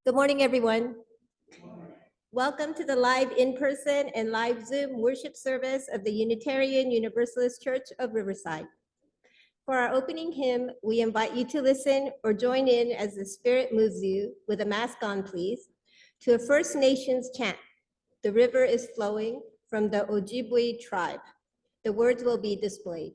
Good morning, everyone. Welcome to the live in-person and live Zoom worship service of the Unitarian Universalist Church of Riverside. For our opening hymn, we invite you to listen or join in as the Spirit moves you, with a mask on please, to a First Nations chant. The river is flowing from the Ojibwe tribe. The words will be displayed.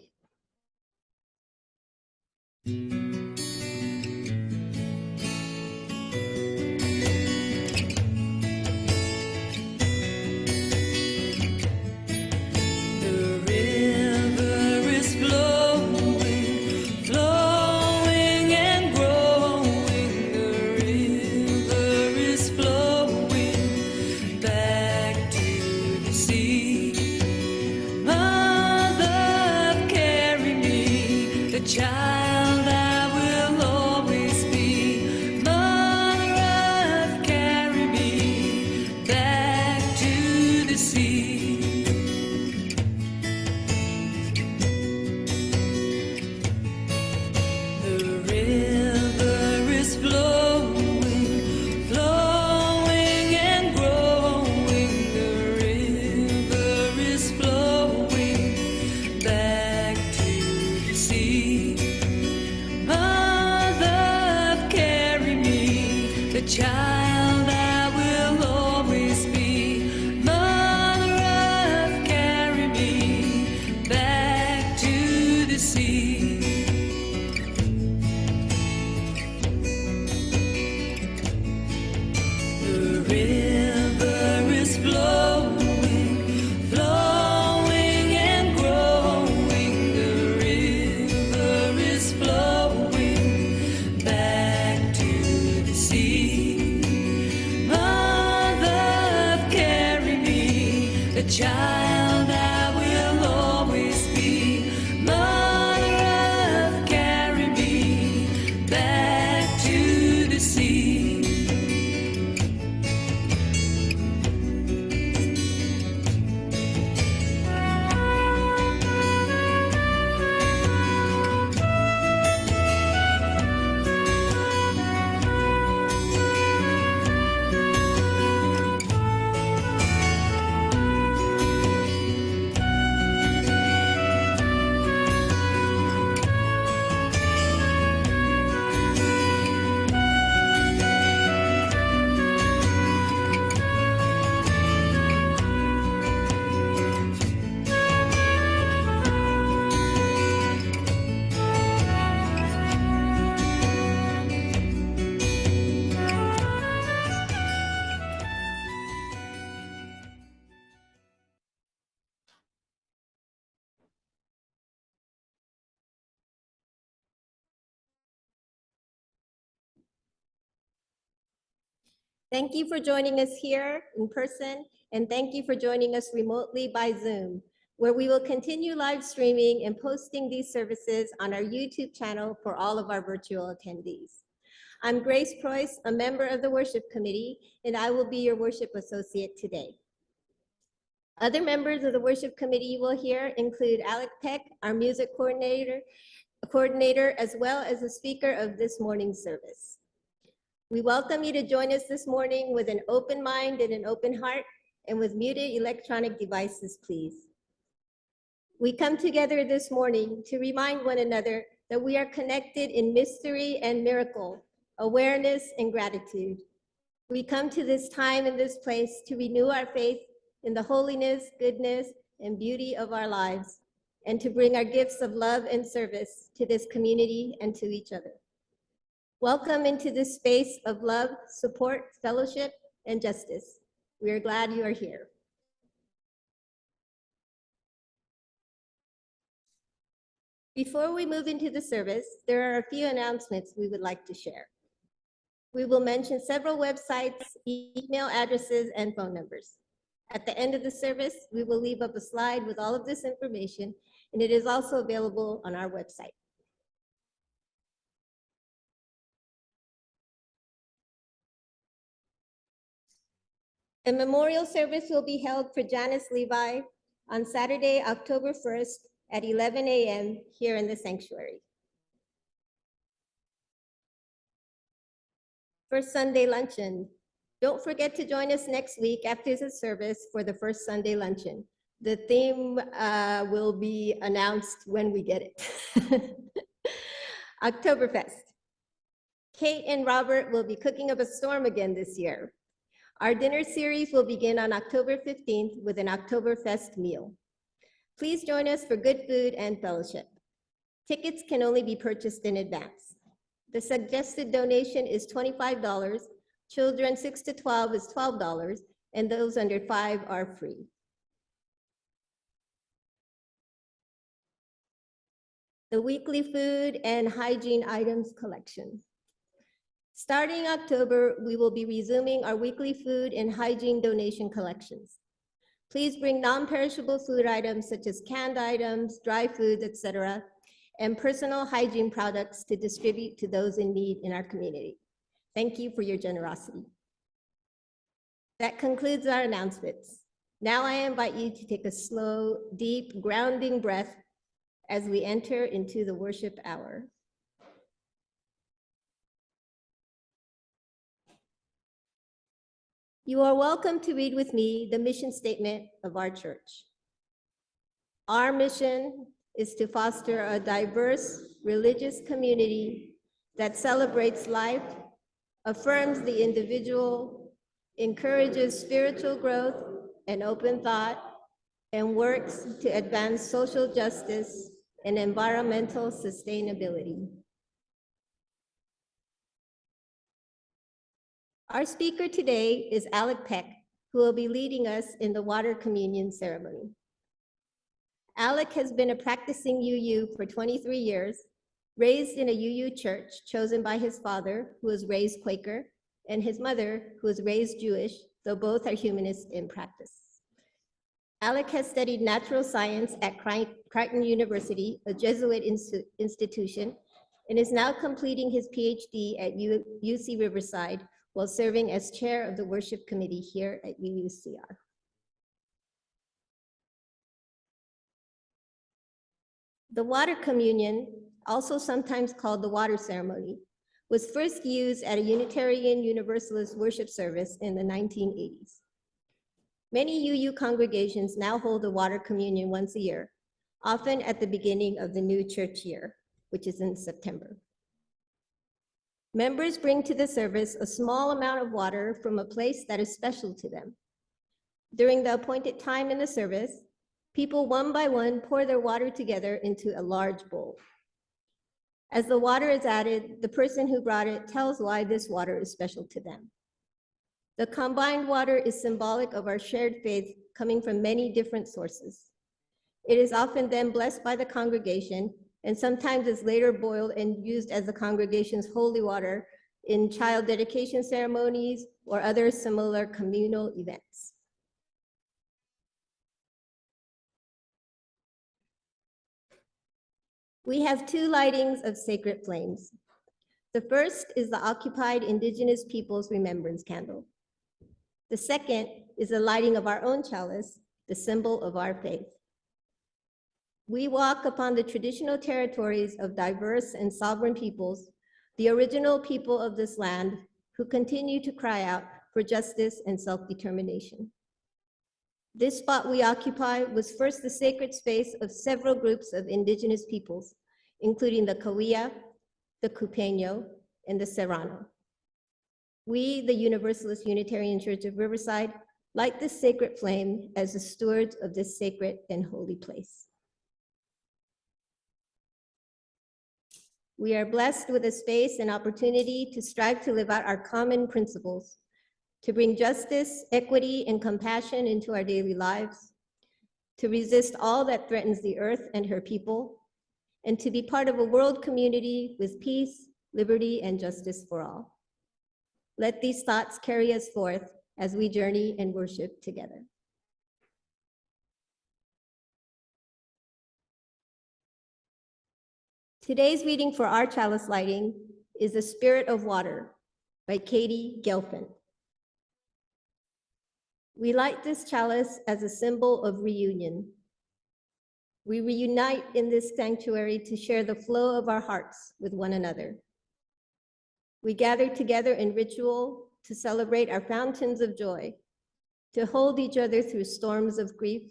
Thank you for joining us here in person, and thank you for joining us remotely by Zoom, where we will continue live streaming and posting these services on our YouTube channel for all of our virtual attendees. I'm Grace Preuss, a member of the worship committee, and I will be your worship associate today. Other members of the worship committee you will hear include Alec Peck, our music coordinator, as well as the speaker of this morning's service. We welcome you to join us this morning with an open mind and an open heart, and with muted electronic devices, please. We come together this morning to remind one another that we are connected in mystery and miracle, awareness and gratitude. We come to this time and this place to renew our faith in the holiness, goodness, and beauty of our lives, and to bring our gifts of love and service to this community and to each other. Welcome into this space of love, support, fellowship, and justice. We are glad you are here. Before we move into the service, there are a few announcements we would like to share. We will mention several websites, email addresses, and phone numbers. At the end of the service, we will leave up a slide with all of this information, and it is also available on our website. A memorial service will be held for Janice Levi on Saturday, October 1st at 11 a.m. here in the sanctuary. First Sunday luncheon. Don't forget to join us next week after the service for the first Sunday luncheon. The theme will be announced when we get it. Oktoberfest. Kate and Robert will be cooking up a storm again this year. Our dinner series will begin on October 15th with an Oktoberfest meal. Please join us for good food and fellowship. Tickets can only be purchased in advance. The suggested donation is $25. Children 6 to 12 is $12, and those under 5 are free. The weekly food and hygiene items collection. Starting October, we will be resuming our weekly food and hygiene donation collections. Please bring non-perishable food items such as canned items, dry foods, etc., and personal hygiene products to distribute to those in need in our community. Thank you for your generosity. That concludes our announcements. Now I invite you to take a slow, deep, grounding breath as we enter into the worship hour. You are welcome to read with me the mission statement of our church. Our mission is to foster a diverse religious community that celebrates life, affirms the individual, encourages spiritual growth and open thought, and works to advance social justice and environmental sustainability. Our speaker today is Alec Peck, who will be leading us in the water communion ceremony. Alec has been a practicing UU for 23 years, raised in a UU church chosen by his father, who was raised Quaker, and his mother, who was raised Jewish, though both are humanists in practice. Alec has studied natural science at Crichton University, a Jesuit institution, and is now completing his PhD at UC Riverside while serving as chair of the worship committee here at UUCR. The water communion, also sometimes called the water ceremony, was first used at a Unitarian Universalist worship service in the 1980s. Many UU congregations now hold the water communion once a year, often at the beginning of the new church year, which is in September. Members bring to the service a small amount of water from a place that is special to them. During the appointed time in the service, people one by one pour their water together into a large bowl. As the water is added, the person who brought it tells why this water is special to them. The combined water is symbolic of our shared faith coming from many different sources. It is often then blessed by the congregation, and sometimes is later boiled and used as the congregation's holy water in child dedication ceremonies or other similar communal events. We have two lightings of sacred flames. The first is the occupied Indigenous Peoples Remembrance Candle. The second is the lighting of our own chalice, the symbol of our faith. We walk upon the traditional territories of diverse and sovereign peoples, the original people of this land, who continue to cry out for justice and self-determination. This spot we occupy was first the sacred space of several groups of Indigenous peoples, including the Cahuilla, the Cupeño, and the Serrano. We, the Universalist Unitarian Church of Riverside, light this sacred flame as the stewards of this sacred and holy place. We are blessed with a space and opportunity to strive to live out our common principles, to bring justice, equity, and compassion into our daily lives, to resist all that threatens the earth and her people, and to be part of a world community with peace, liberty, and justice for all. Let these thoughts carry us forth as we journey and worship together. Today's reading for our chalice lighting is The Spirit of Water by Katie Gelfand. We light this chalice as a symbol of reunion. We reunite in this sanctuary to share the flow of our hearts with one another. We gather together in ritual to celebrate our fountains of joy, to hold each other through storms of grief,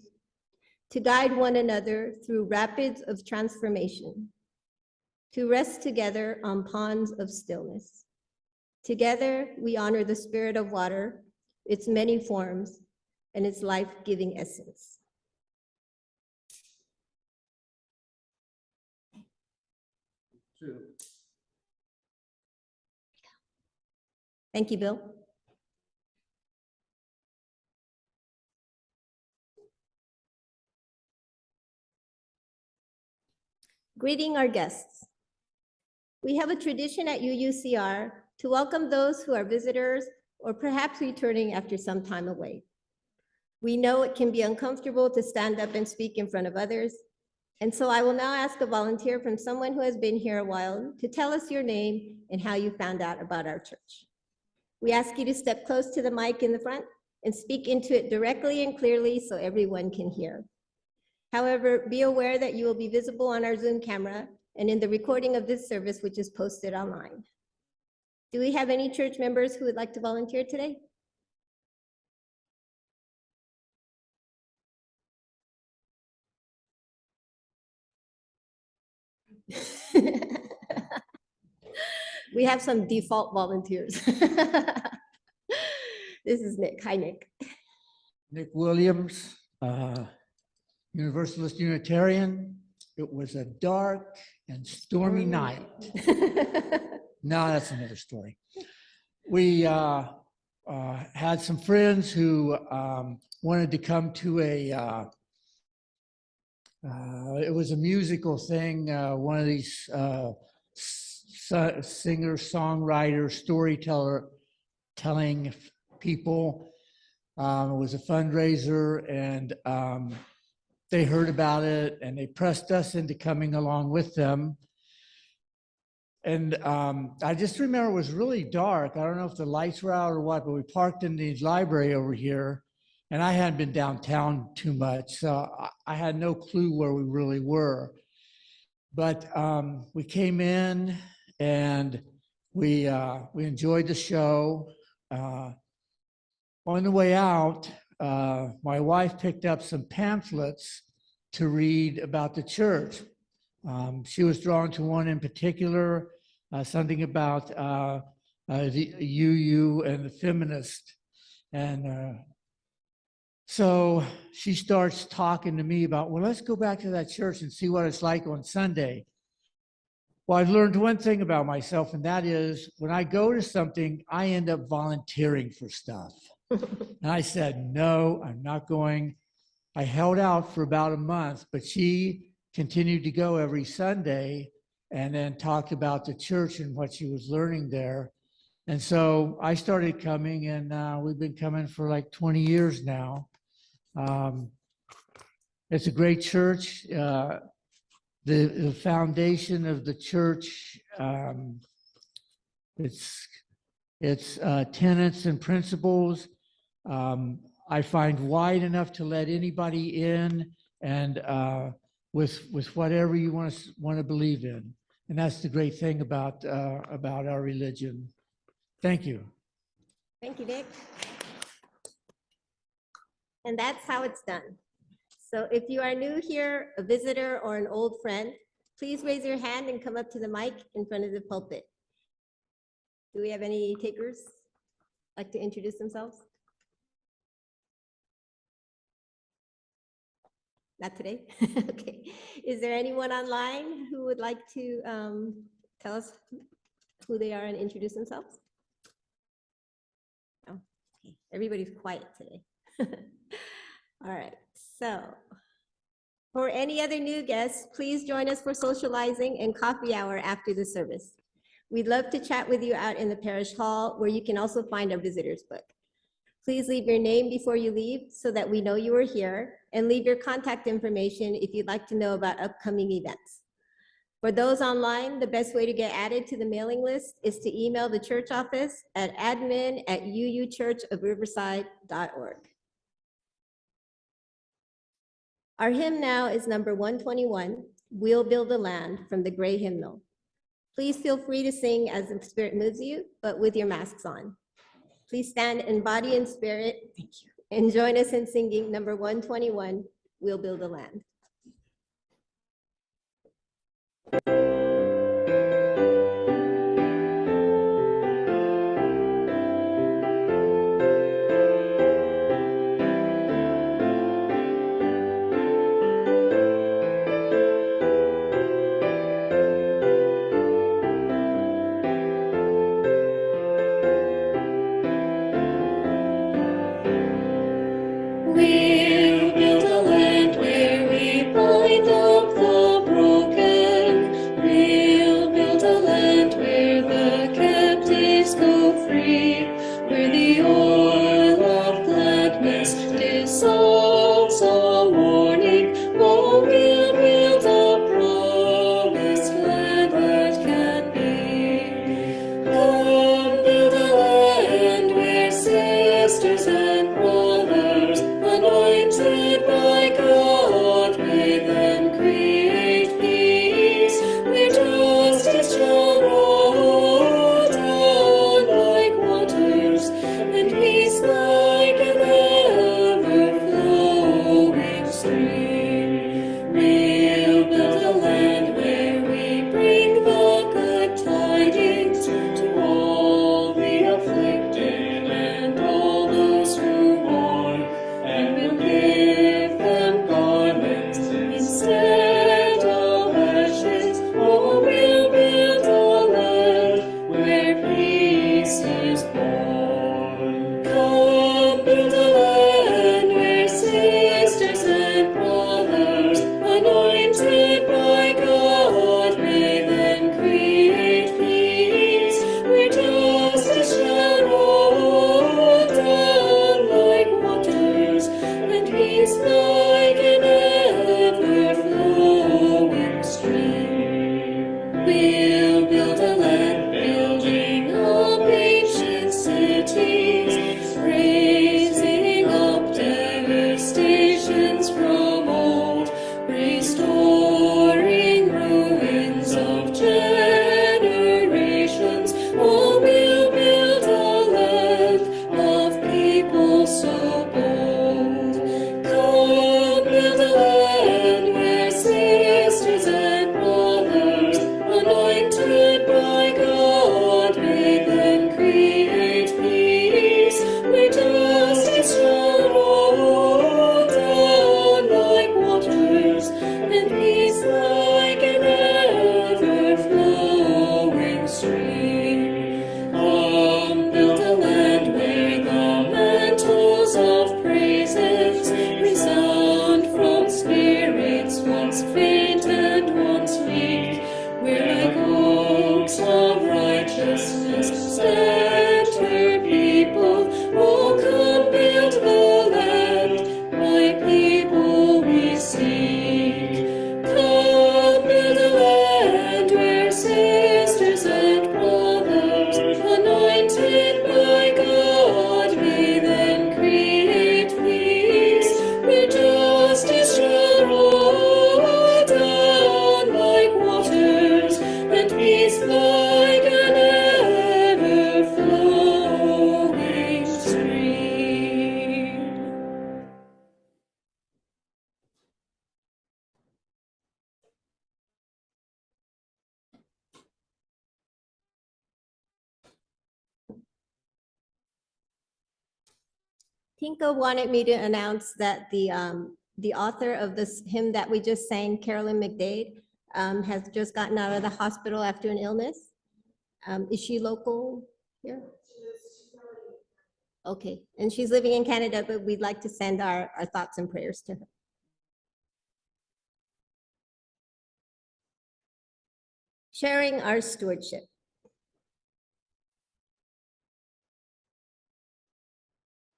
to guide one another through rapids of transformation, to rest together on ponds of stillness. Together, we honor the spirit of water, its many forms, and its life-giving essence. Thank you, Bill. Greeting our guests. We have a tradition at UUCR to welcome those who are visitors or perhaps returning after some time away. We know it can be uncomfortable to stand up and speak in front of others, and so I will now ask a volunteer from someone who has been here a while to tell us your name and how you found out about our church. We ask you to step close to the mic in the front and speak into it directly and clearly so everyone can hear. However, be aware that you will be visible on our Zoom camera and in the recording of this service, which is posted online. Do we have any church members who would like to volunteer today? We have some default volunteers. This is Nick. Hi, Nick. Nick Williams, Universalist Unitarian. It was a dark and stormy night. No, that's another story. We had some friends who wanted to come to it was a musical thing, one of these singer, songwriter, storyteller telling people. It was a fundraiser, and they heard about it and they pressed us into coming along with them. And I just remember it was really dark. I don't know if the lights were out or what, but we parked in the library over here, and I hadn't been downtown too much, so I had no clue where we really were. But we came in and we enjoyed the show. On the way out, my wife picked up some pamphlets to read about the church. She was drawn to one in particular, something about the UU and the feminist. And so she starts talking to me about, well, let's go back to that church and see what it's like on Sunday. Well, I've learned one thing about myself, and that is when I go to something, I end up volunteering for stuff. And I said, no, I'm not going. I held out for about a month, but she continued to go every Sunday and then talked about the church and what she was learning there. And so I started coming, and we've been coming for like 20 years now. It's a great church. The foundation of the church, its tenets and principles, I find wide enough to let anybody in, and with whatever you want to believe in. And that's the great thing about our religion. Thank you. Thank you, Nick. And that's how it's done. So if you are new here, a visitor, or an old friend, please raise your hand and come up to the mic in front of the pulpit. Do we have any takers like to introduce themselves? Not today? Okay. Is there anyone online who would like to tell us who they are and introduce themselves? No? Okay. Everybody's quiet today. All right. So for any other new guests, please join us for socializing and coffee hour after the service. We'd love to chat with you out in the parish hall, where you can also find our visitors book. Please leave your name before you leave so that we know you are here, and leave your contact information if you'd like to know about upcoming events. For those online, the best way to get added to the mailing list is to email the church office at admin@uuchurchofriverside.org. Our hymn now is number 121, We'll Build the Land, from the Gray Hymnal. Please feel free to sing as the Spirit moves you, but with your masks on. Please stand in body and spirit. Thank you. And join us in singing number 121, We'll Build a Land. We'll build a land where we bind up the broken. We'll build a land where the captives go free, where the oil of gladness dissolves all mourning. Oh, we'll build a promised land that can be. Come build a land where sisters and brothers, anointed by God, may then create peace, where justice shall roll down like waters, and peace like an ever-flowing stream. We'll build a land where we bring the good tidings to all the afflicted and all those who mourn, and we'll give them garments instead of ashes. Oh, we'll build a land where peace is born. Come build a land where sisters and brothers, anointed by God, may then create peace, where justice shall roll down like waters, and peace like an ever-flowing stream. We'll build a land building up ancient cities, raising up devastations from old, restoring ruins of generations. Oh, we'll build a land of people so bold. Come build a land where sisters and brothers, anointed by God, may then create peace, where justice shall roll down like waters, and peace like an ever-flowing stream. Come build a land where the mantles of praises resound from spirits once faint and once weak, where like oaks of righteousness stand her people. Oh, come build the land, my people we seek. Come build a land where sisters and brothers, anointed by God, may then create peace, where justice shall roll down like waters, and peace like an ever-flowing stream. Tinka wanted me to announce that the author of this hymn that we just sang, Carolyn McDade, has just gotten out of the hospital after an illness. Is she local here? Okay, and she's living in Canada, but we'd like to send our thoughts and prayers to her. Sharing our stewardship.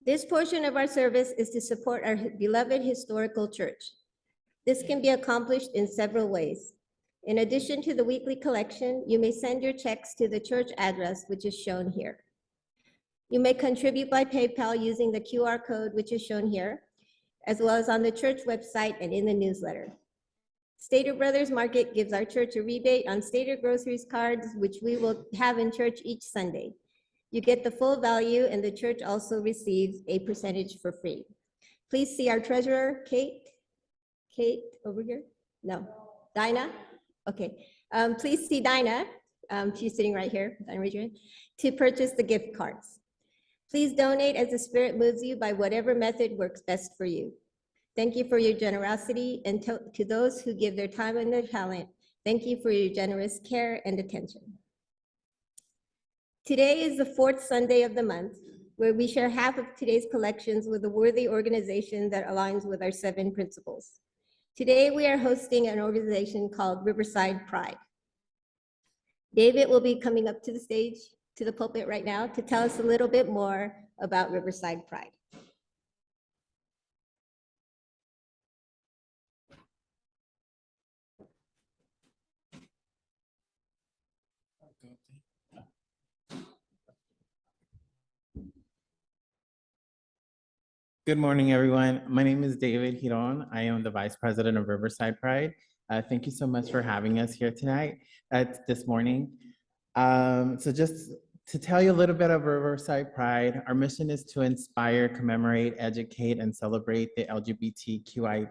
This portion of our service is to support our beloved historical church. This can be accomplished in several ways. In addition to the weekly collection, you may send your checks to the church address, which is shown here. You may contribute by PayPal using the QR code, which is shown here, as well as on the church website and in the newsletter. Stater Brothers Market gives our church a rebate on Stater groceries cards, which we will have in church each Sunday. You get the full value, and the church also receives a percentage for free. Please see our treasurer, Kate. Kate, over here? No, Dinah? Okay, please see Dinah. She's sitting right here, Dinah, raise your hand, to purchase the gift cards. Please donate as the Spirit moves you by whatever method works best for you. Thank you for your generosity, and to those who give their time and their talent, thank you for your generous care and attention. Today is the fourth Sunday of the month, where we share half of today's collections with a worthy organization that aligns with our 7 principles. Today, we are hosting an organization called Riverside Pride. David will be coming up to the stage, to the pulpit right now, to tell us a little bit more about Riverside Pride. Good morning, everyone. My name is David Hiron. I am the Vice President of Riverside Pride. Thank you so much for having us here tonight, this morning. So just to tell you a little bit of Riverside Pride, our mission is to inspire, commemorate, educate, and celebrate the LGBTQI+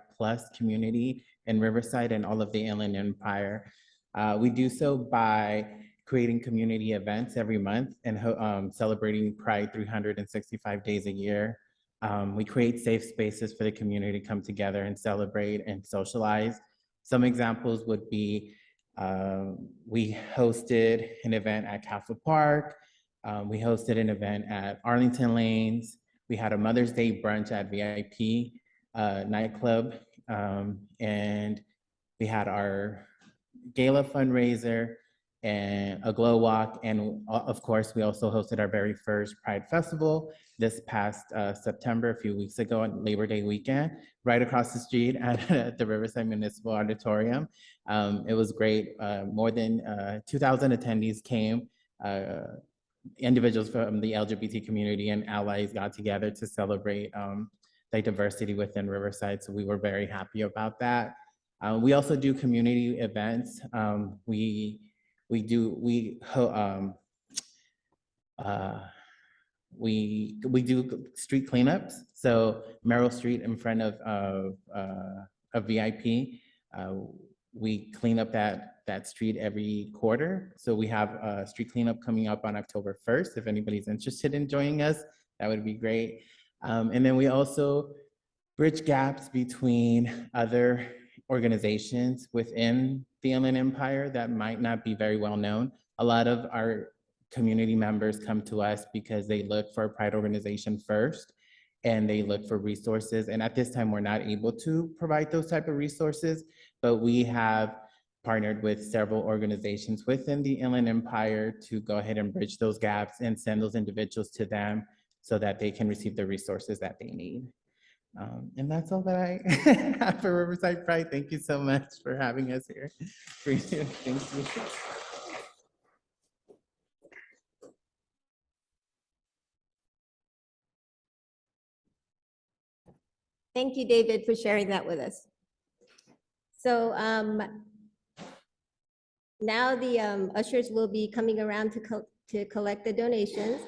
community in Riverside and all of the Inland Empire. We do so by creating community events every month and celebrating Pride 365 days a year. We create safe spaces for the community to come together and celebrate and socialize. Some examples would be, we hosted an event at Castle Park. We hosted an event at Arlington Lanes. We had a Mother's Day brunch at VIP nightclub. And we had our gala fundraiser and a glow walk. And of course, we also hosted our very first Pride Festival this past September, a few weeks ago on Labor Day weekend, right across the street at the Riverside Municipal Auditorium. It was great. More than 2,000 attendees came. Individuals from the LGBT community and allies got together to celebrate the diversity within Riverside. So we were very happy about that. We also do community events. We do street cleanups. So Merrill Street in front of VIP, we clean up that street every quarter. So we have a street cleanup coming up on October 1st. If anybody's interested in joining us, that would be great. And then we also bridge gaps between other organizations within the Inland Empire that might not be very well known. A lot of our community members come to us because they look for a Pride organization first, and they look for resources. And at this time, we're not able to provide those type of resources, but we have partnered with several organizations within the Inland Empire to go ahead and bridge those gaps and send those individuals to them so that they can receive the resources that they need. And that's all that I have for Riverside Pride. Thank you so much for having us here. Thank you. Thank you, David, for sharing that with us. So now the ushers will be coming around to collect the donations.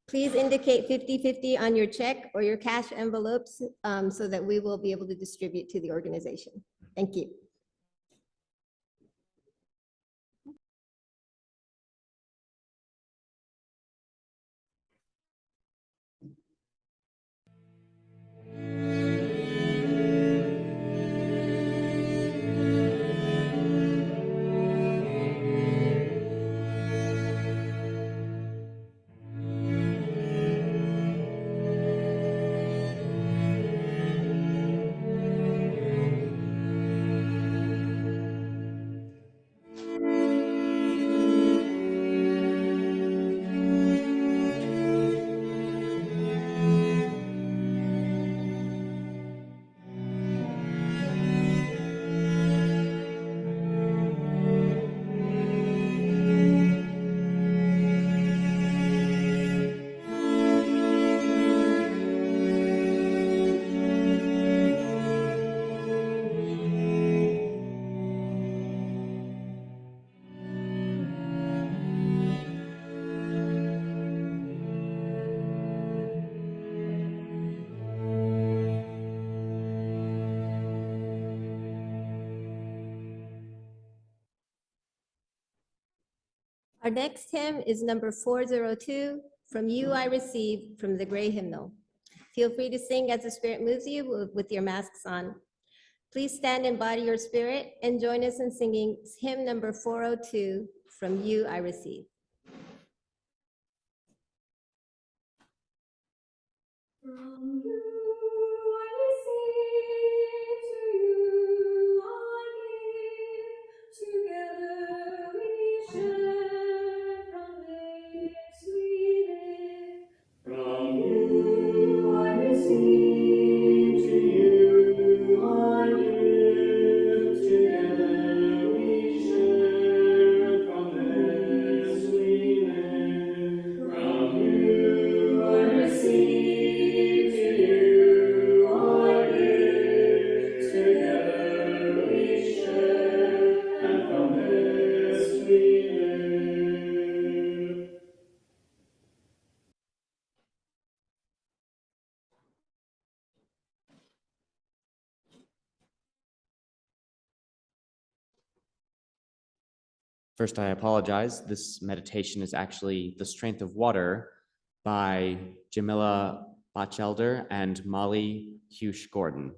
Please indicate 50-50 on your check or your cash envelopes so that we will be able to distribute to the organization. Thank you. Our next hymn is number 402, From You I Receive, from the Gray Hymnal. Feel free to sing as the Spirit moves you with your masks on. Please stand in body or spirit and join us in singing hymn number 402, From You I Receive. From you I receive, to you I give. Together we share, from this we live. From you I receive, to you I give. Together we share, from this we live. From you I receive, to you I give. Together we share, and from this we live. First, I apologize. This meditation is actually The Strength of Water by Jamila Batchelder and Molly Hughes Gordon.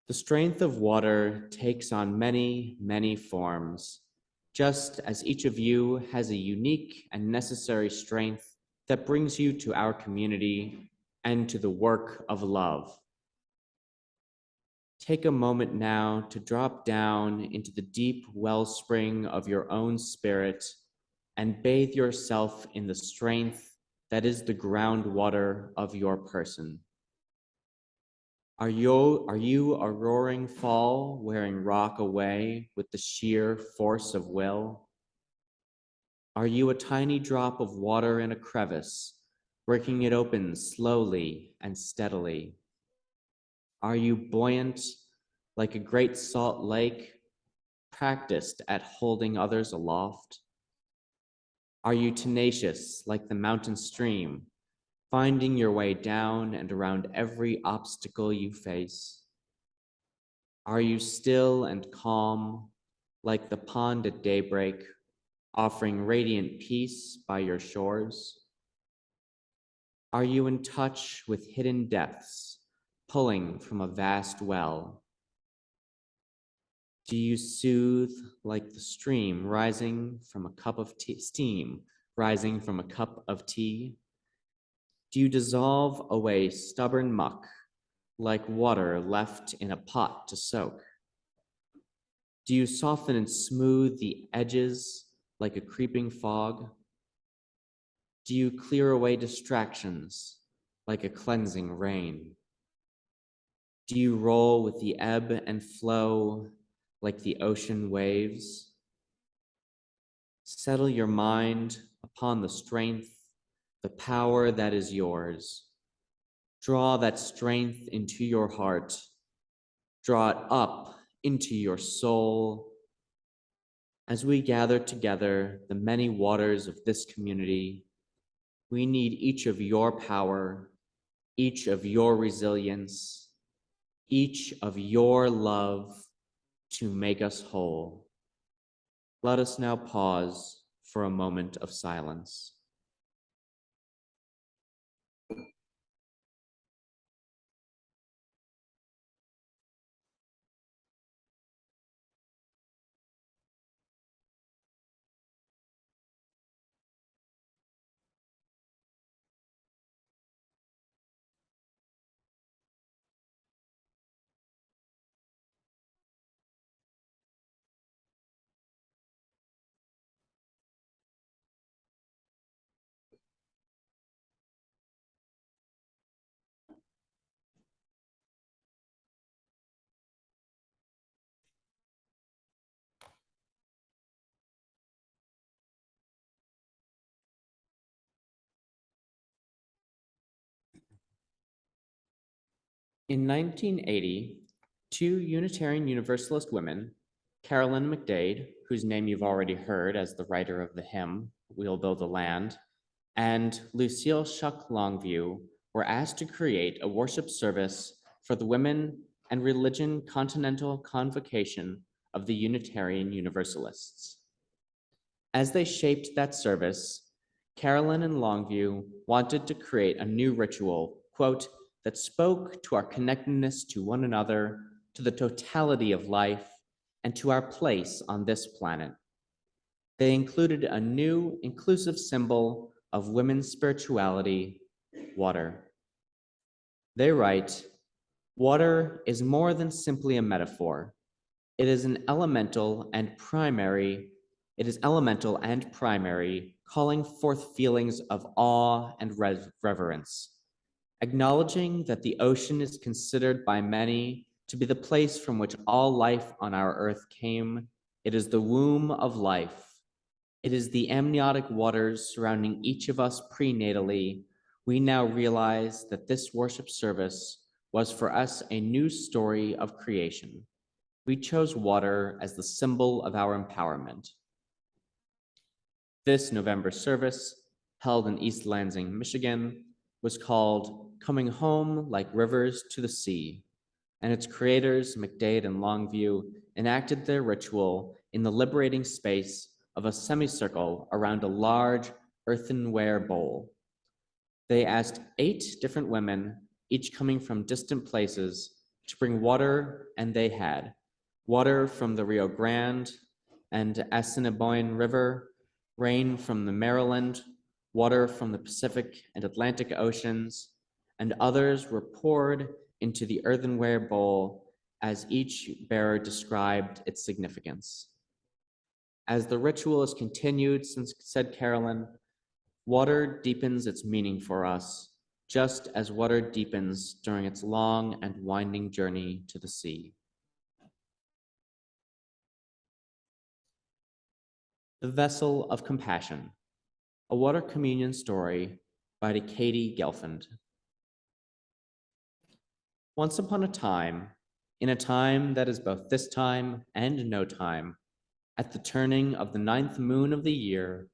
The strength of water takes on many, many forms, just as each of you has a unique and necessary strength that brings you to our community and to the work of love. Take a moment now to drop down into the deep wellspring of your own spirit and bathe yourself in the strength that is the groundwater of your person. Are you a roaring fall wearing rock away with the sheer force of will? Are you a tiny drop of water in a crevice, breaking it open slowly and steadily? Are you buoyant like a great salt lake, practiced at holding others aloft? Are you tenacious like the mountain stream, finding your way down and around every obstacle you face? Are you still and calm like the pond at daybreak, offering radiant peace by your shores? Are you in touch with hidden depths, pulling from a vast well? Do you soothe like the stream rising from a cup of tea, steam rising from a cup of tea? Do you dissolve away stubborn muck like water left in a pot to soak? Do you soften and smooth the edges like a creeping fog? Do you clear away distractions like a cleansing rain? Do you roll with the ebb and flow like the ocean waves? Settle your mind upon the strength, the power that is yours. Draw that strength into your heart. Draw it up into your soul. As we gather together the many waters of this community, we need each of your power, each of your resilience, each of your love to make us whole. Let us now pause for a moment of silence. In 1980, two Unitarian Universalist women, Carolyn McDade, whose name you've already heard as the writer of the hymn, We'll Build a Land, and Lucille Shuck Longview, were asked to create a worship service for the Women and Religion Continental Convocation of the Unitarian Universalists. As they shaped that service, Carolyn and Longview wanted to create a new ritual, quote, that spoke to our connectedness to one another, to the totality of life, and to our place on this planet. They included a new inclusive symbol of women's spirituality, water. They write, water is more than simply a metaphor. It is elemental and primary, calling forth feelings of awe and reverence. Acknowledging that the ocean is considered by many to be the place from which all life on our earth came, it is the womb of life. It is the amniotic waters surrounding each of us prenatally. We now realize that this worship service was for us a new story of creation. We chose water as the symbol of our empowerment. This November service, held in East Lansing, Michigan, was called Coming Home Like Rivers to the Sea, and its creators, McDade and Longview, enacted their ritual in the liberating space of a semicircle around a large earthenware bowl. They asked 8 different women, each coming from distant places, to bring water, and they had water from the Rio Grande and Assiniboine River, rain from the Maryland, water from the Pacific and Atlantic Oceans, and others were poured into the earthenware bowl as each bearer described its significance. As the ritual is continued, said Carolyn, water deepens its meaning for us, just as water deepens during its long and winding journey to the sea. The Vessel of Compassion, a water communion story by Katie Gelfand. Once upon a time, in a time that is both this time and no time, at the turning of the 9th moon of the year,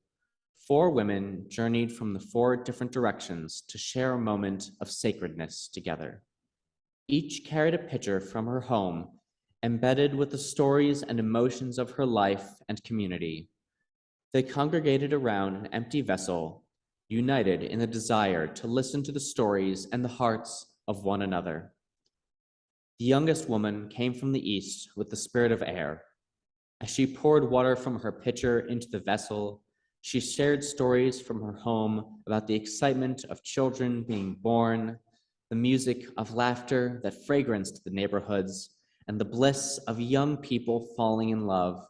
4 women journeyed from the 4 different directions to share a moment of sacredness together. Each carried a pitcher from her home, embedded with the stories and emotions of her life and community. They congregated around an empty vessel, united in the desire to listen to the stories and the hearts of one another. The youngest woman came from the east with the spirit of air. As she poured water from her pitcher into the vessel, she shared stories from her home about the excitement of children being born, the music of laughter that fragranced the neighborhoods, and the bliss of young people falling in love.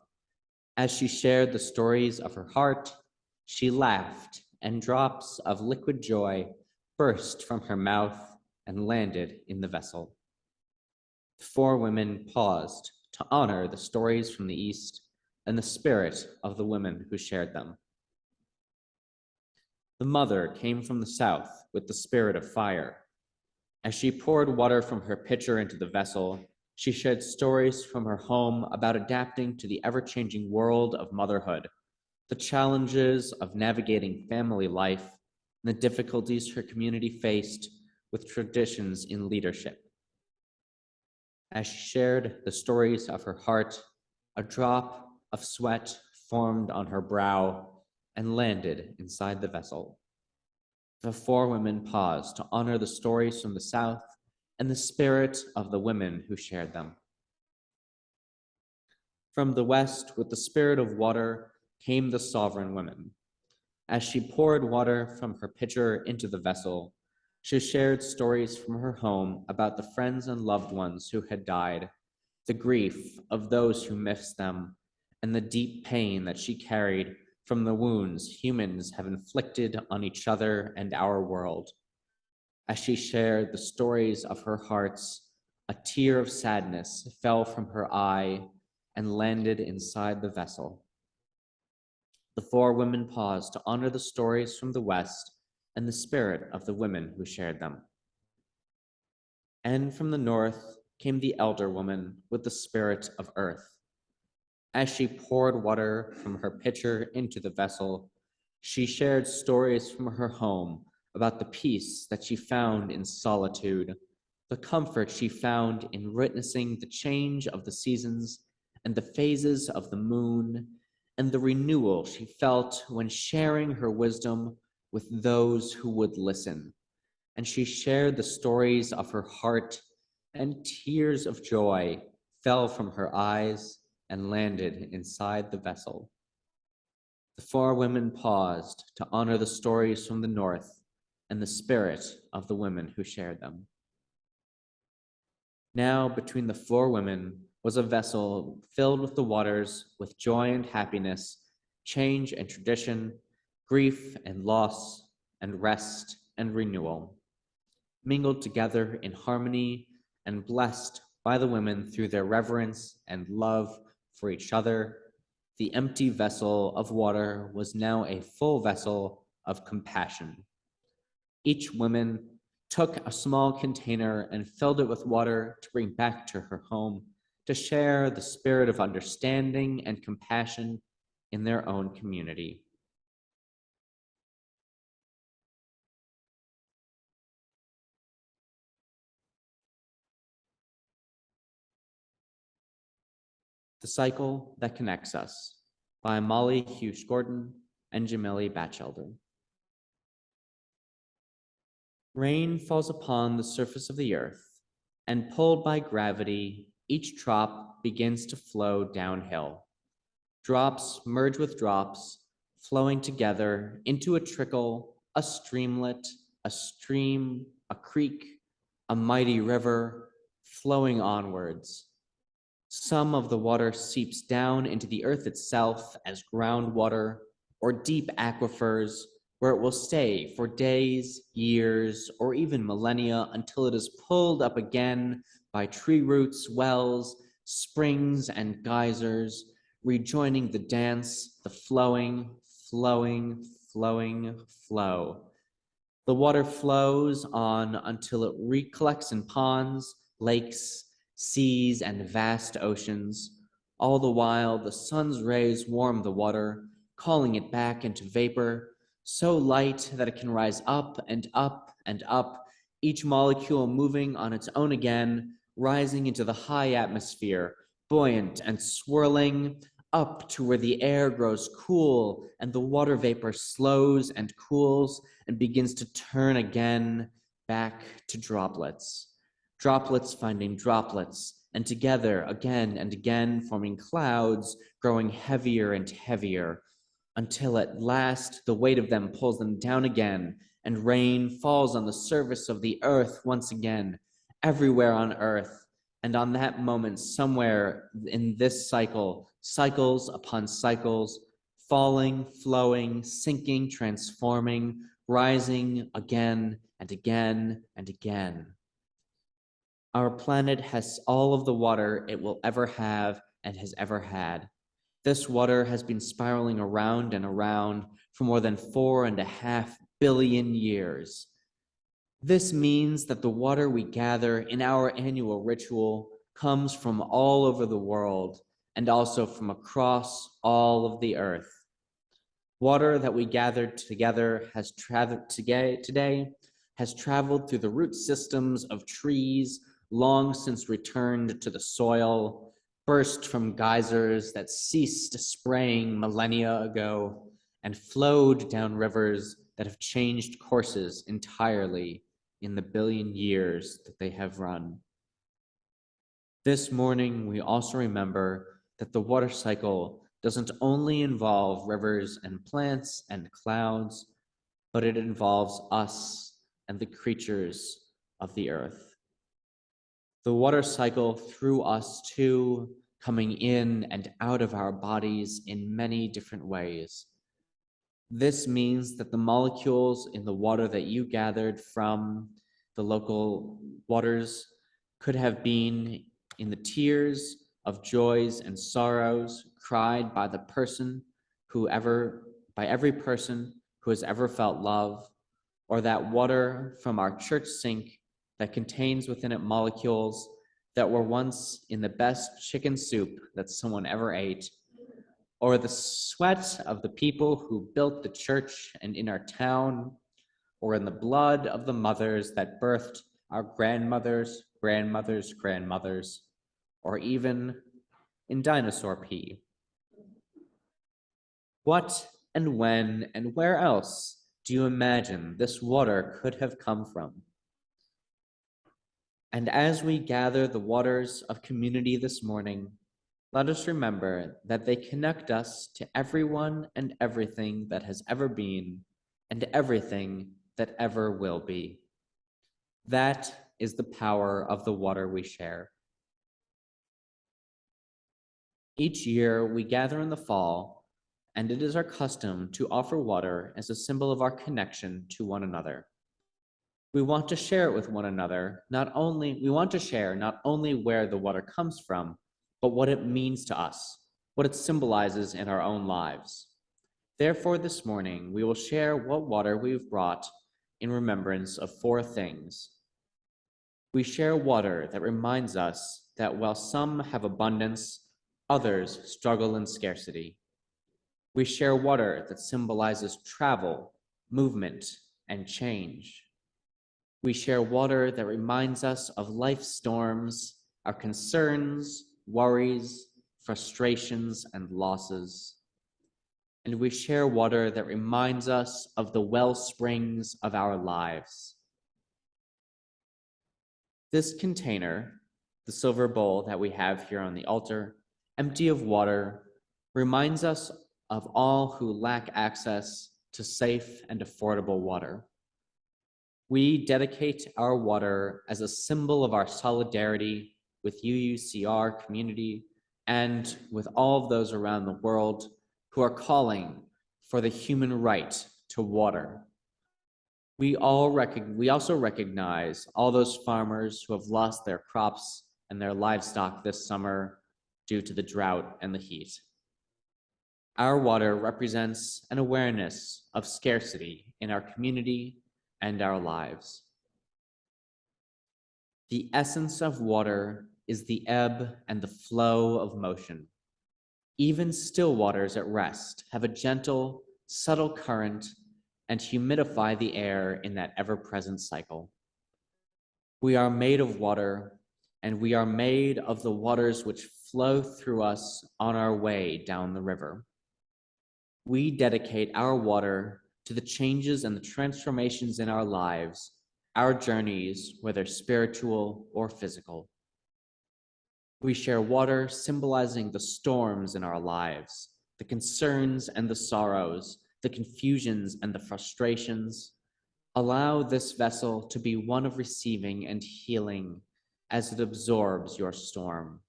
As she shared the stories of her heart, she laughed, and drops of liquid joy burst from her mouth and landed in the vessel. The 4 women paused to honor the stories from the East and the spirit of the women who shared them. The mother came from the South with the spirit of fire. As she poured water from her pitcher into the vessel, she shared stories from her home about adapting to the ever-changing world of motherhood, the challenges of navigating family life, and the difficulties her community faced with traditions in leadership. As she shared the stories of her heart, a drop of sweat formed on her brow and landed inside the vessel. The 4 women paused to honor the stories from the South and the spirit of the women who shared them. From the West, with the spirit of water, came the sovereign woman. As she poured water from her pitcher into the vessel, she shared stories from her home about the friends and loved ones who had died, the grief of those who missed them, and the deep pain that she carried from the wounds humans have inflicted on each other and our world. As she shared the stories of her hearts, a tear of sadness fell from her eye and landed inside the vessel. The 4 women paused to honor the stories from the West and the spirit of the women who shared them. And from the North came the elder woman with the spirit of earth. As she poured water from her pitcher into the vessel, she shared stories from her home about the peace that she found in solitude, the comfort she found in witnessing the change of the seasons and the phases of the moon, and the renewal she felt when sharing her wisdom with those who would listen. And she shared the stories of her heart, and tears of joy fell from her eyes and landed inside the vessel. The four women paused to honor the stories from the north and the spirit of the women who shared them. Now, between the four women was a vessel filled with the waters, with joy and happiness, change and tradition, grief and loss, and rest and renewal, mingled together in harmony and blessed by the women through their reverence and love for each other. The empty vessel of water was now a full vessel of compassion. Each woman took a small container and filled it with water to bring back to her home, to share the spirit of understanding and compassion in their own community. The Cycle That Connects Us by Molly Hughes Gordon and Jamili Batchelder. Rain falls upon the surface of the earth, and pulled by gravity, each drop begins to flow downhill. Drops merge with drops, flowing together into a trickle, a streamlet, a stream, a creek, a mighty river, flowing onwards. Some of the water seeps down into the earth itself as groundwater or deep aquifers, where it will stay for days, years, or even millennia until it is pulled up again by tree roots, wells, springs, and geysers, rejoining the dance, the flowing, flowing, flowing flow. The water flows on until it recollects in ponds, lakes, seas, and vast oceans. All the while, the sun's rays warm the water, calling it back into vapor, so light that it can rise up and up and up, each molecule moving on its own again, rising into the high atmosphere, buoyant and swirling, up to where the air grows cool and the water vapor slows and cools and begins to turn again back to droplets. Droplets finding droplets, and together again and again forming clouds, growing heavier and heavier, until at last the weight of them pulls them down again, and rain falls on the surface of the earth once again, everywhere on earth. And on that moment, somewhere in this cycle, cycles upon cycles, falling, flowing, sinking, transforming, rising again and again and again. Our planet has all of the water it will ever have and has ever had. This water has been spiraling around and around for more than 4.5 billion years. This means that the water we gather in our annual ritual comes from all over the world and also from across all of the earth. Water that we gathered together has traveled today has traveled through the root systems of trees, long since returned to the soil, burst from geysers that ceased spraying millennia ago, and flowed down rivers that have changed courses entirely in the billion years that they have run. This morning, we also remember that the water cycle doesn't only involve rivers and plants and clouds, but it involves us and the creatures of the earth. The water cycle through us too, coming in and out of our bodies in many different ways. This means that the molecules in the water that you gathered from the local waters could have been in the tears of joys and sorrows cried by every person who has ever felt love, or that water from our church sink that contains within it molecules that were once in the best chicken soup that someone ever ate, or the sweat of the people who built the church and in our town, or in the blood of the mothers that birthed our grandmothers, grandmothers, grandmothers, or even in dinosaur pee. What and when and where else do you imagine this water could have come from? And as we gather the waters of community this morning, let us remember that they connect us to everyone and everything that has ever been and everything that ever will be. That is the power of the water we share. Each year we gather in the fall, and it is our custom to offer water as a symbol of our connection to one another. We want to share it with one another. We want to share not only where the water comes from, but what it means to us, what it symbolizes in our own lives. Therefore, this morning, we will share what water we've brought in remembrance of 4 things. We share water that reminds us that while some have abundance, others struggle in scarcity. We share water that symbolizes travel, movement, and change. We share water that reminds us of life's storms, our concerns, worries, frustrations, and losses. And we share water that reminds us of the well springs of our lives. This container, the silver bowl that we have here on the altar, empty of water, reminds us of all who lack access to safe and affordable water. We dedicate our water as a symbol of our solidarity with UUCR community and with all of those around the world who are calling for the human right to water. We also recognize all those farmers who have lost their crops and their livestock this summer due to the drought and the heat. Our water represents an awareness of scarcity in our community and our lives. The essence of water is the ebb and the flow of motion. Even still waters at rest have a gentle, subtle current and humidify the air in that ever-present cycle. We are made of water, and we are made of the waters which flow through us on our way down the river. We dedicate our water to the changes and the transformations in our lives, our journeys, whether spiritual or physical. We share water symbolizing the storms in our lives, the concerns and the sorrows, the confusions and the frustrations. Allow this vessel to be one of receiving and healing as it absorbs your storm.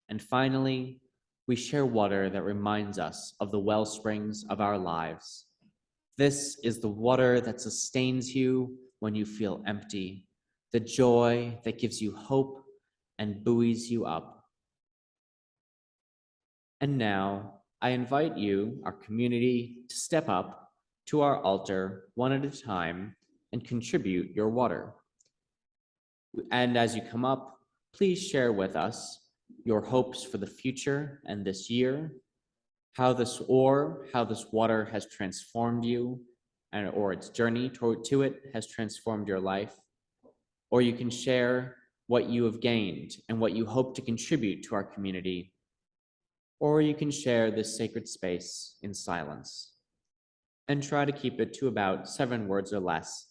And finally, we share water that reminds us of the well springs of our lives. This is the water that sustains you when you feel empty, the joy that gives you hope and buoys you up. And now, I invite you, our community, to step up to our altar one at a time and contribute your water. And as you come up, please share with us your hopes for the future and this year, how this water has transformed you, or its journey to it has transformed your life. Or you can share what you have gained and what you hope to contribute to our community. Or you can share this sacred space in silence and try to keep it to about 7 words or less,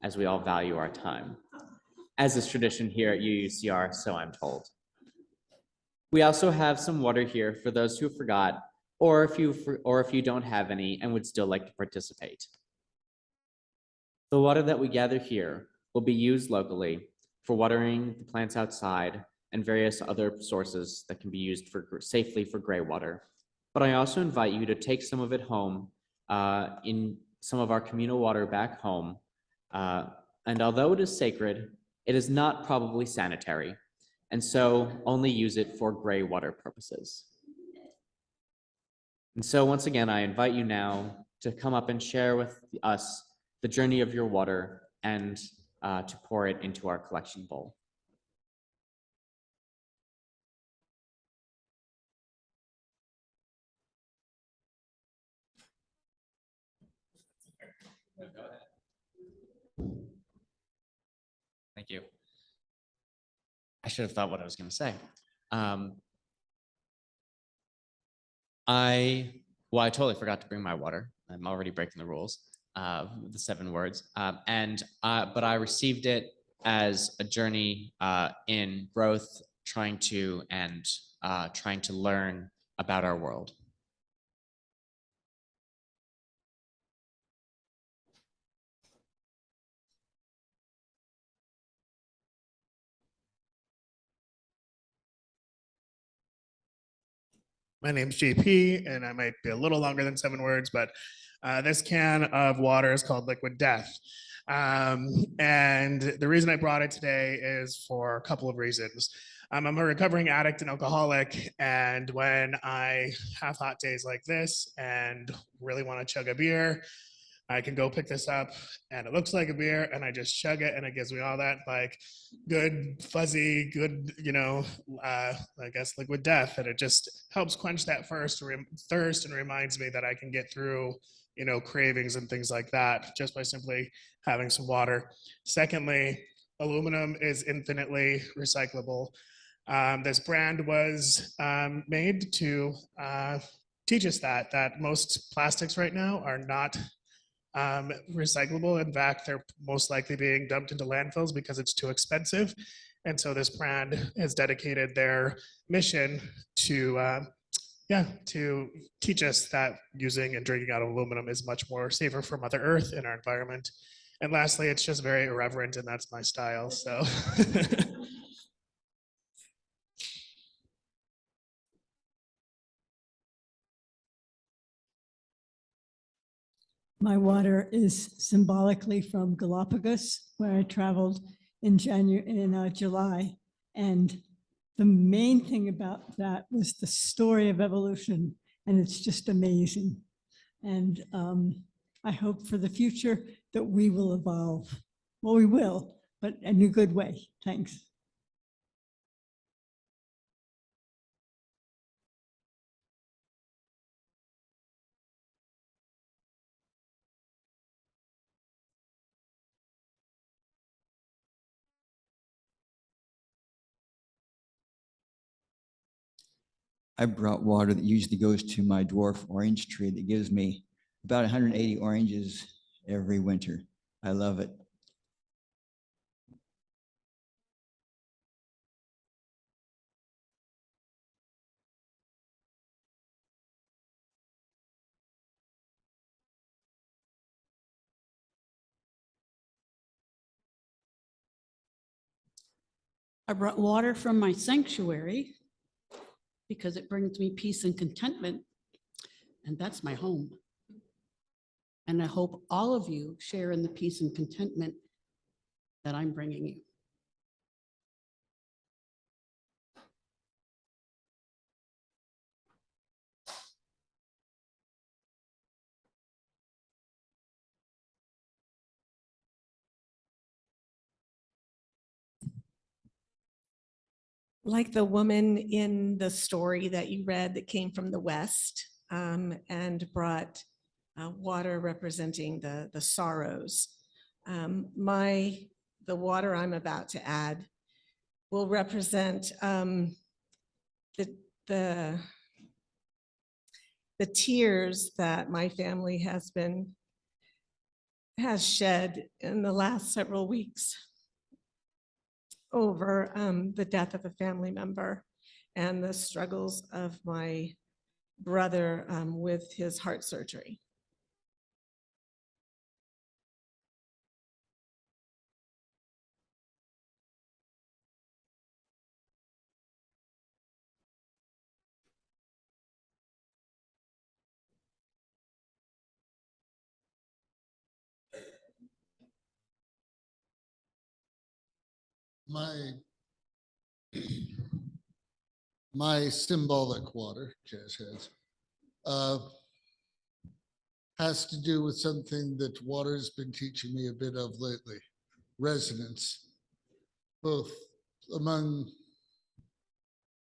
as we all value our time. As is tradition here at UUCR, so I'm told. We also have some water here for those who forgot, or if you don't have any and would still like to participate. The water that we gather here will be used locally for watering the plants outside and various other sources that can be used safely for gray water. But I also invite you to take some of it home in some of our communal water back home. And although it is sacred, it is not probably sanitary. And so only use it for gray water purposes. And so once again, I invite you now to come up and share with us the journey of your water and to pour it into our collection bowl. Thank you. I should have thought what I was going to say. I Well, I totally forgot to bring my water. I'm already breaking the rules, the 7 words. But I received it as a journey in growth, trying to learn about our world. My name's JP, and I might be a little longer than 7 words, but this can of water is called Liquid Death. And the reason I brought it today is for a couple of reasons. I'm a recovering addict and alcoholic, and when I have hot days like this and really want to chug a beer, I can go pick this up and it looks like a beer and I just chug it and it gives me all that like good, fuzzy, good, I guess liquid death. And it just helps quench that thirst and reminds me that I can get through, cravings and things like that just by simply having some water. Secondly, aluminum is infinitely recyclable. This brand was made to teach us that most plastics right now are not recyclable. In fact, they're most likely being dumped into landfills because it's too expensive. And so this brand has dedicated their mission to teach us that using and drinking out of aluminum is much more safer for Mother Earth and our environment. And lastly, it's just very irreverent, and that's my style. So. My water is symbolically from Galapagos, where I traveled in July. And the main thing about that was the story of evolution, and it's just amazing. And I hope for the future that we will evolve. Well, we will, but in a good way. Thanks. I brought water that usually goes to my dwarf orange tree that gives me about 180 oranges every winter. I love it. I brought water from my sanctuary because it brings me peace and contentment, and that's my home. And I hope all of you share in the peace and contentment that I'm bringing you. Like the woman in the story that you read that came from the West and brought water representing the sorrows. The water I'm about to add will represent the tears that my family has shed in the last several weeks over the death of a family member and the struggles of my brother with his heart surgery. My symbolic water, jazz heads, has to do with something that water's been teaching me a bit of lately, resonance, both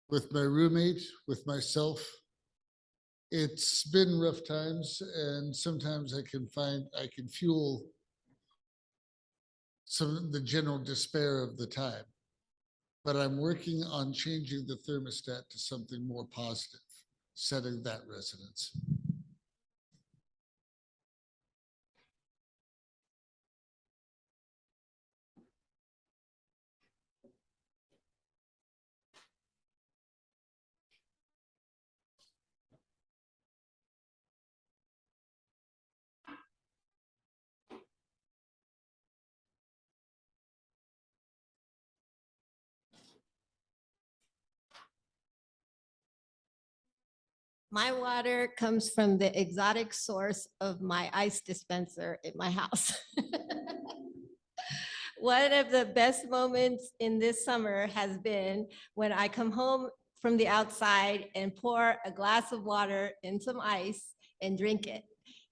with my roommate, with myself. It's been rough times, and sometimes I can fuel some of the general despair of the time. But I'm working on changing the thermostat to something more positive, setting that resonance. My water comes from the exotic source of my ice dispenser at my house. One of the best moments in this summer has been when I come home from the outside and pour a glass of water in some ice and drink it.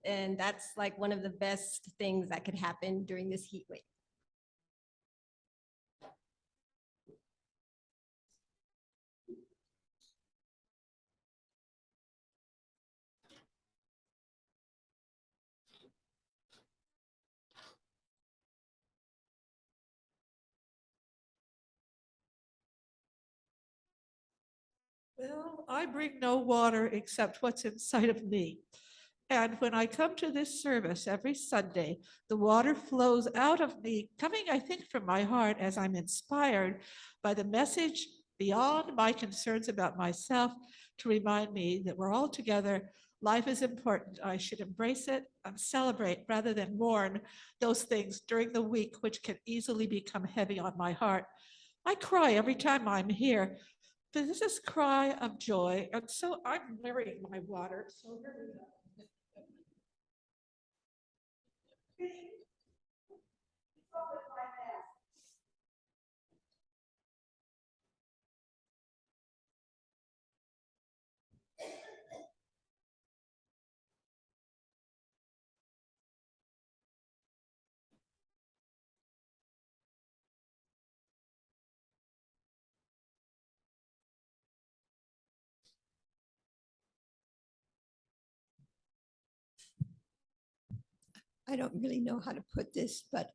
And that's like one of the best things that could happen during this heat wave. Well, I bring no water except what's inside of me. And when I come to this service every Sunday, the water flows out of me, coming, I think, from my heart as I'm inspired by the message beyond my concerns about myself to remind me that we're all together. Life is important. I should embrace it and celebrate rather than mourn those things during the week, which can easily become heavy on my heart. I cry every time I'm here, but this is cry of joy. And so I'm wearing my water. So here we go. I don't really know how to put this, but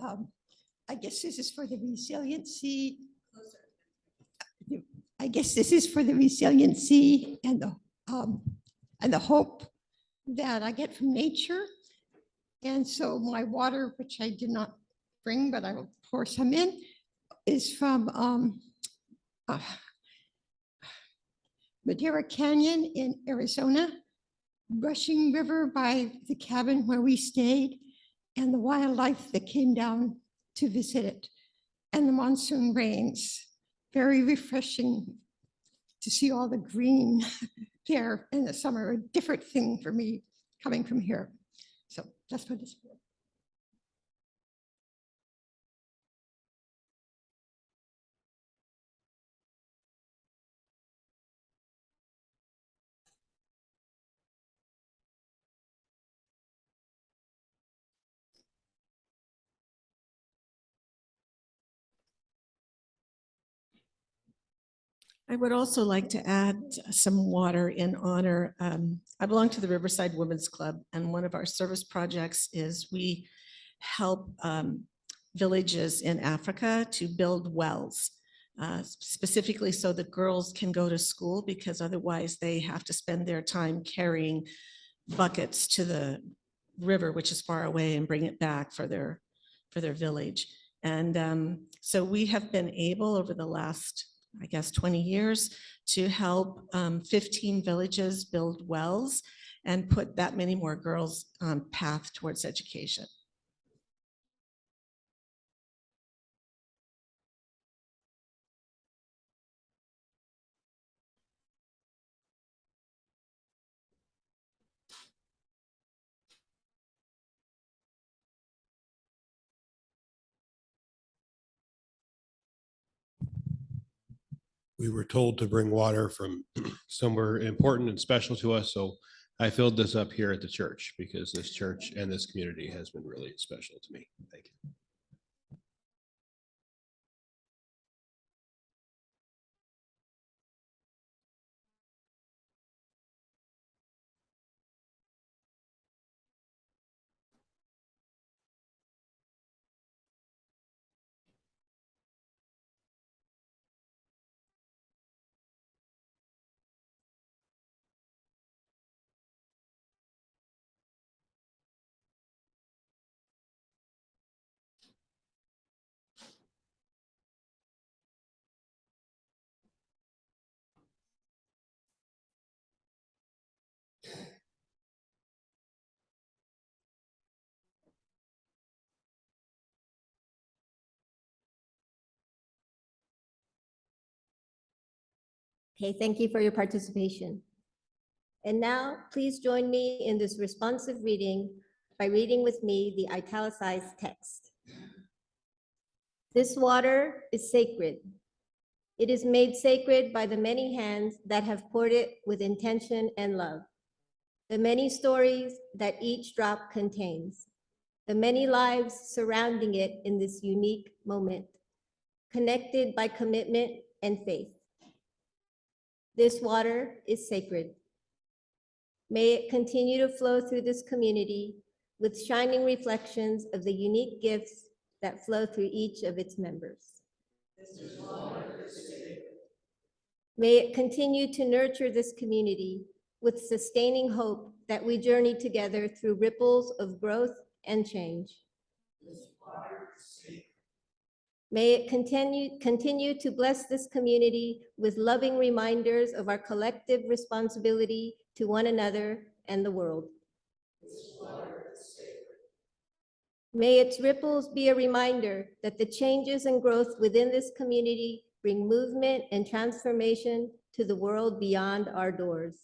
I guess this is for the resiliency. I guess this is for the resiliency and the hope that I get from nature. And so my water, which I did not bring, but I will pour some in, is from Madera Canyon in Arizona, rushing river by the cabin where we stayed, and the wildlife that came down to visit it, and the monsoon rains. Very refreshing to see all the green there in the summer, a different thing for me coming from here. So that's what it's for. I would also like to add some water in honor. I belong to the Riverside Women's Club, and one of our service projects is we help villages in Africa to build wells, specifically so that girls can go to school, because otherwise they have to spend their time carrying buckets to the river, which is far away, and bring it back for their village. And so we have been able over the last, I guess, 20 years to help 15 villages build wells and put that many more girls on path towards education. We were told to bring water from somewhere important and special to us. So I filled this up here at the church because this church and this community has been really special to me. Thank you. Okay, thank you for your participation. And now, please join me in this responsive reading by reading with me the italicized text. This water is sacred. It is made sacred by the many hands that have poured it with intention and love. The many stories that each drop contains. The many lives surrounding it in this unique moment, connected by commitment and faith. This water is sacred. May it continue to flow through this community with shining reflections of the unique gifts that flow through each of its members. May it continue to nurture this community with sustaining hope that we journey together through ripples of growth and change. May it continue to bless this community with loving reminders of our collective responsibility to one another and the world. May its ripples be a reminder that the changes and growth within this community bring movement and transformation to the world beyond our doors.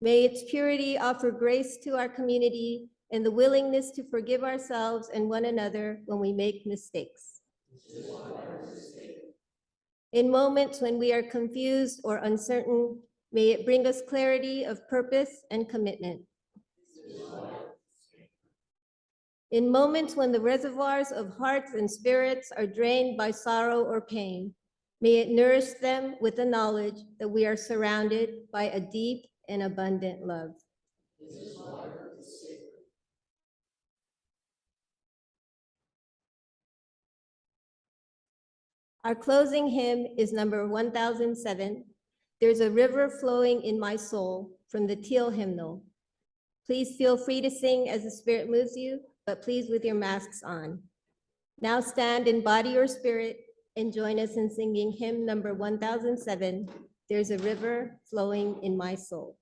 May its purity offer grace to our community and the willingness to forgive ourselves and one another when we make mistakes. In moments when we are confused or uncertain, may it bring us clarity of purpose and commitment. In moments when the reservoirs of hearts and spirits are drained by sorrow or pain, may it nourish them with the knowledge that we are surrounded by a deep and abundant love. Our closing hymn is number 1007, There's a River Flowing in My Soul, from the Teal hymnal. Please feel free to sing as the Spirit moves you, but please with your masks on. Now stand in body or spirit and join us in singing hymn number 1007, There's a River Flowing in My Soul.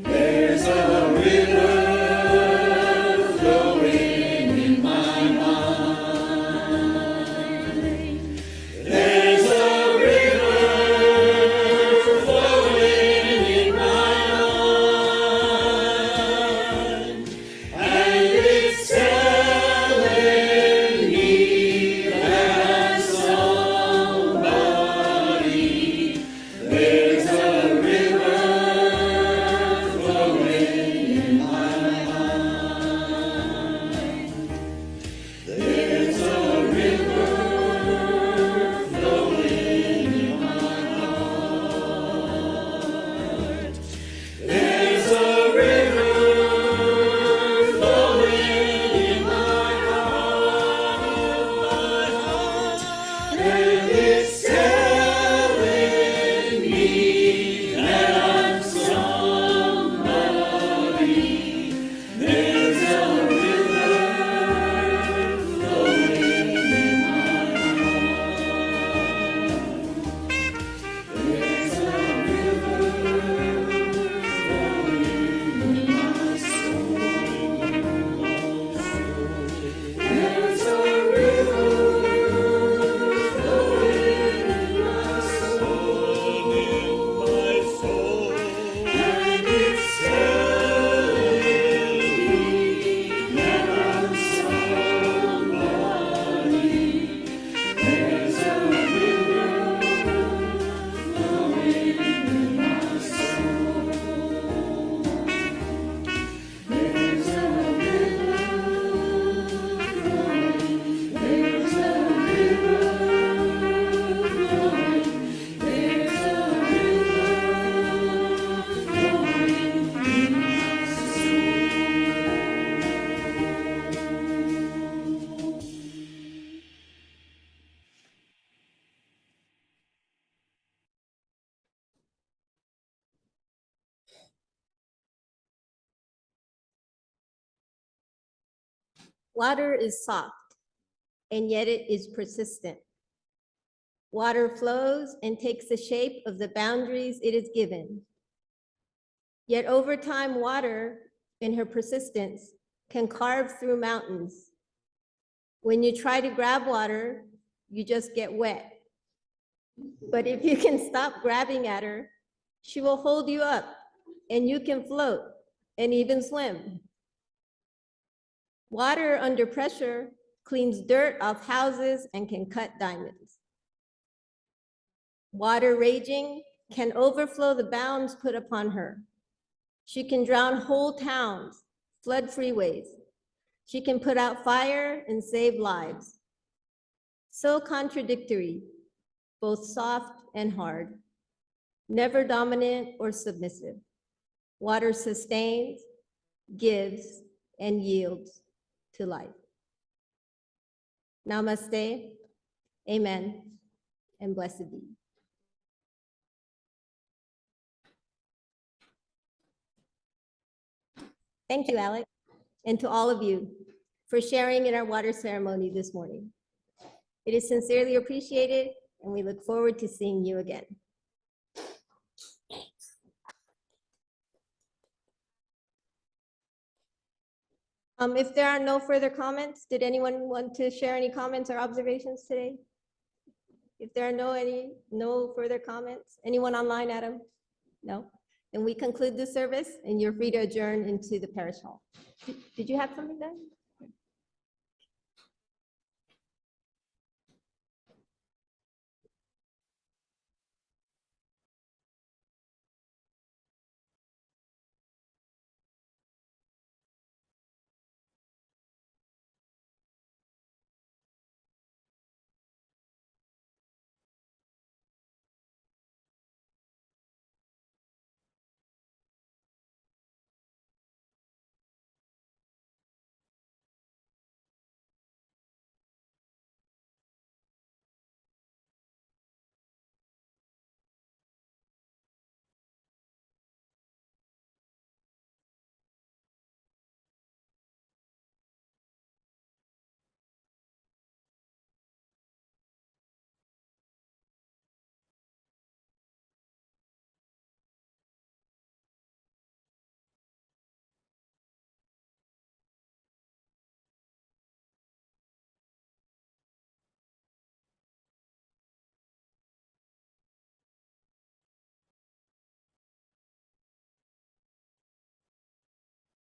There's a river flowing Water is soft, and yet it is persistent. Water flows and takes the shape of the boundaries it is given. Yet over time, water, in her persistence, can carve through mountains. When you try to grab water, you just get wet. But if you can stop grabbing at her, she will hold you up and you can float and even swim. Water under pressure cleans dirt off houses and can cut diamonds. Water raging can overflow the bounds put upon her. She can drown whole towns, flood freeways. She can put out fire and save lives. So contradictory, both soft and hard, never dominant or submissive. Water sustains, gives, and yields to life. Namaste, amen, and blessed be. Thank you, Alec, and to all of you for sharing in our water ceremony this morning. It is sincerely appreciated, and we look forward to seeing you again. If there are no further comments, did anyone want to share any comments or observations today? If there are no further comments, anyone online, Adam? No? Then we conclude this service and you're free to adjourn into the parish hall. Did you have something done?